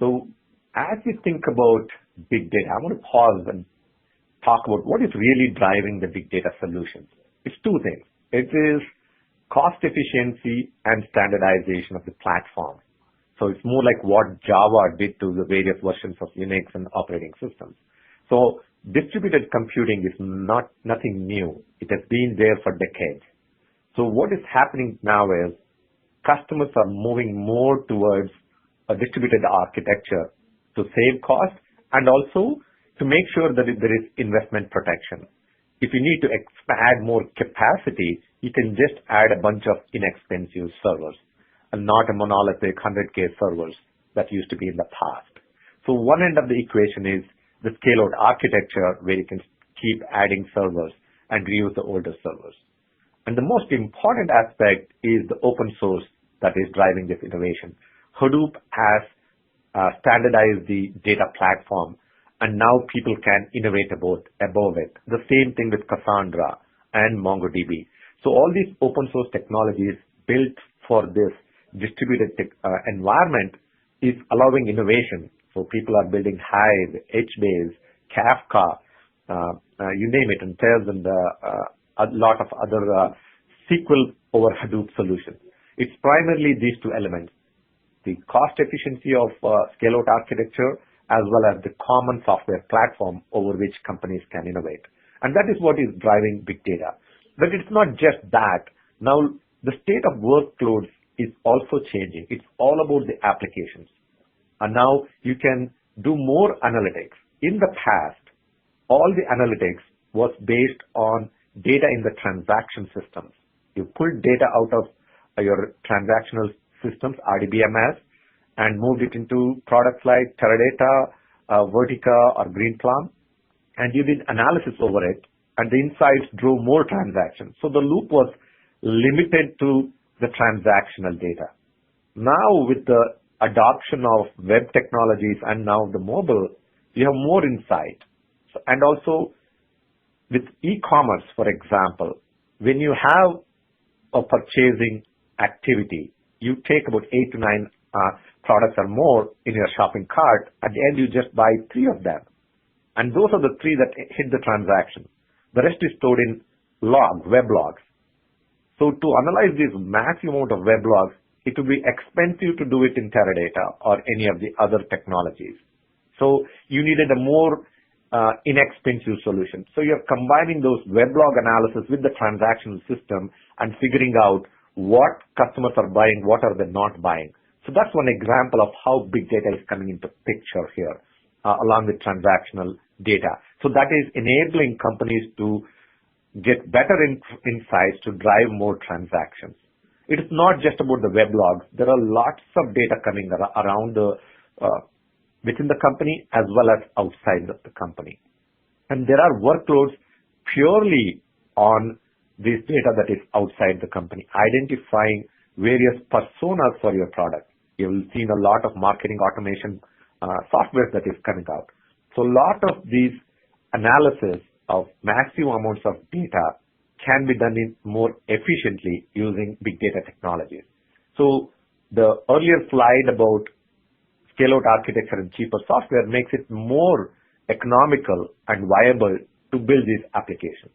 So as we think about big data, I want to pause and talk about what is really driving the big data solutions. It's two things. It is cost efficiency and standardization of the platform. So it's more like what Java did to the various versions of Unix and operating systems. So distributed computing is nothing new. It has been there for decades. So what is happening now is customers are moving more towards a distributed architecture to save cost and also to make sure that there is investment protection. If you need to add more capacity, you can just add a bunch of inexpensive servers and not a monolithic 100K servers that used to be in the past. So one end of the equation is the scale-out architecture where you can keep adding servers and reuse the older servers. And the most important aspect is the open source that is driving this innovation. Hadoop has standardized the data platform, and now people can innovate above it. The same thing with Cassandra and MongoDB. So all these open source technologies built for this distributed environment is allowing innovation. So people are building Hive, HBase, Kafka, you name it, and Tez and a lot of other SQL over Hadoop solutions. It's primarily these two elements, the cost efficiency of scale-out architecture as well as the common software platform over which companies can innovate. And that is what is driving big data. But it's not just that. Now, the state of workloads is also changing. It's all about the applications. And now you can do more analytics. In the past, all the analytics was based on data in the transaction systems. You pulled data out of your transactional systems, RDBMS, and moved it into products like Teradata, Vertica, or Greenplum, and you did analysis over it, and the insights drove more transactions. So the loop was limited to the transactional data. Now, with the adoption of web technologies and now the mobile, you have more insight. So, and also, with e-commerce, for example, when you have a purchasing activity, you take about 8 to 9 products or more in your shopping cart. At the end, you just buy 3 of them. And those are the 3 that hit the transaction. The rest is stored in web logs. So to analyze this massive amount of web logs, it would be expensive to do it in Teradata or any of the other technologies. So you needed a more inexpensive solution. So you're combining those weblog analysis with the transactional system and figuring out what customers are buying, what are they not buying. So that's one example of how big data is coming into picture here, along with transactional data. So that is enabling companies to get better insights to drive more transactions. It is not just about the weblogs. There are lots of data coming around within the company as well as outside of the company. And there are workloads purely on this data that is outside the company, identifying various personas for your product. You've seen a lot of marketing automation software that is coming out. So a lot of these analysis of massive amounts of data can be done in more efficiently using big data technologies. So the earlier slide about scale-out architecture and cheaper software makes it more economical and viable to build these applications.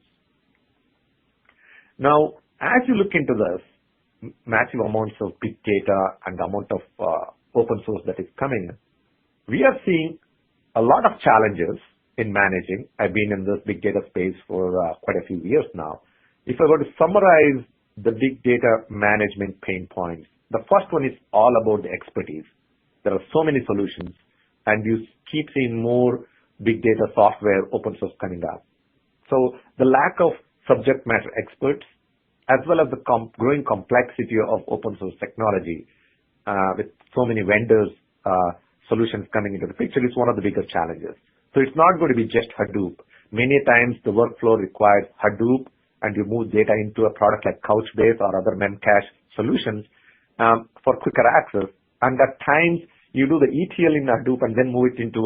Now, as you look into this massive amounts of big data and the amount of open source that is coming, we are seeing a lot of challenges in managing. I've been in this big data space for quite a few years now. If I were to summarize the big data management pain points, the first one is all about the expertise. There are so many solutions, and you keep seeing more big data software open source coming up. So the lack of subject matter experts, as well as the growing complexity of open source technology, with so many vendors, solutions coming into the picture, is one of the biggest challenges. So it's not going to be just Hadoop. Many times the workflow requires Hadoop, and you move data into a product like Couchbase or other Memcache solutions for quicker access. And at times you do the ETL in Hadoop and then move it into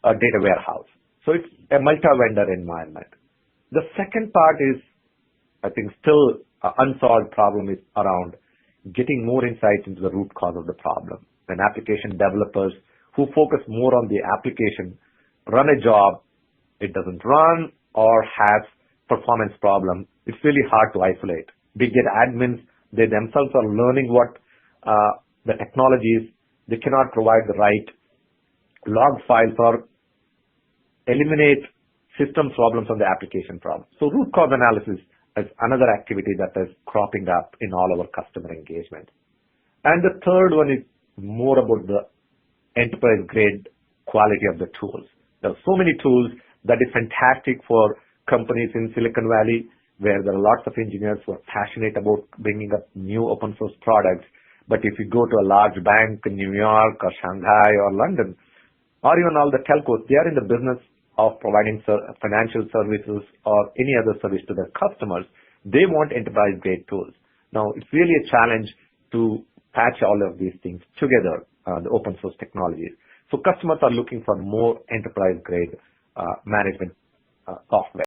a data warehouse. So it's a multi-vendor environment. The second part is, I think, still an unsolved problem is around getting more insight into the root cause of the problem. When application developers who focus more on the application, run a job, it doesn't run or has performance problem, it's really hard to isolate. Big data admins, they themselves are learning what the technology is. They cannot provide the right log files or eliminate system problems on the application problem. So root cause analysis is another activity that is cropping up in all our customer engagement. And the third one is more about the enterprise grade quality of the tools. There are so many tools that is fantastic for companies in Silicon Valley, where there are lots of engineers who are passionate about bringing up new open source products. But if you go to a large bank in New York or Shanghai or London, or even all the telcos, they are in the business of providing financial services or any other service to their customers. They want enterprise grade tools. Now, it's really a challenge to patch all of these things together, the open source technologies. So customers are looking for more enterprise grade management software.